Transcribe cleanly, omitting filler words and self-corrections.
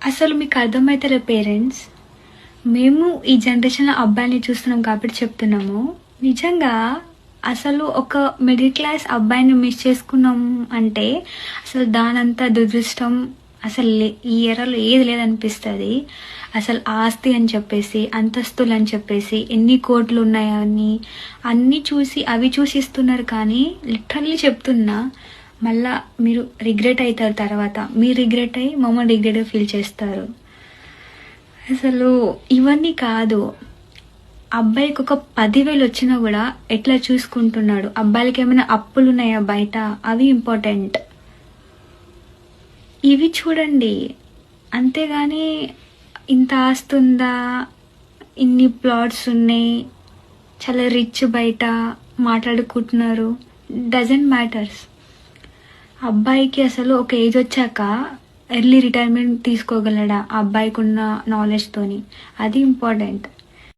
అసలు మీకు అర్థమైతలే పేరెంట్స్. మేము ఈ జనరేషన్‌లో అబ్బాయిల్ని చూస్తున్నాం కాబట్టి చెప్తున్నాము. నిజంగా అసలు ఒక మిడిల్ క్లాస్ అబ్బాయిని మిస్ చేసుకున్నాం అంటే అసలు దానంత దురదృష్టం అసలు ఈ ఎరాలో ఏది లేదనిపిస్తది. అసలు ఆస్తి అని చెప్పేసి, అంతస్తులని చెప్పేసి, ఎన్ని కోట్లు ఉన్నాయని అన్నీ చూసి అవి చూసి ఇస్తున్నారు. కానీ లిటరల్లీ చెప్తున్నా, మళ్ళా మీరు రిగ్రెట్ అయితారు తర్వాత. మీరు రిగ్రెట్ అయ్యి మమ్మల్ని రిగ్రెట్‌గా ఫీల్ చేస్తారు. అసలు ఇవన్నీ కాదు. అబ్బాయికి ఒక 10,000 వచ్చినా కూడా ఎట్లా చూసుకుంటున్నాడు, అబ్బాయిలకి ఏమైనా అప్పులు ఉన్నాయా బయట, అవి ఇంపార్టెంట్. ఇవి చూడండి. అంతేగాని ఇంత ఆస్తుందా, ఇన్ని ప్లాట్స్ ఉన్నాయి, చాలా రిచ్ బయట మాట్లాడుకుంటున్నారు, డజంట్ మ్యాటర్స్. అబ్బాయికి అసలు ఒక ఏజ్ వచ్చాక ఎర్లీ రిటైర్మెంట్ తీసుకోగలడా ఆ అబ్బాయికి ఉన్న నాలెడ్జ్తోని, అది ఇంపార్టెంట్.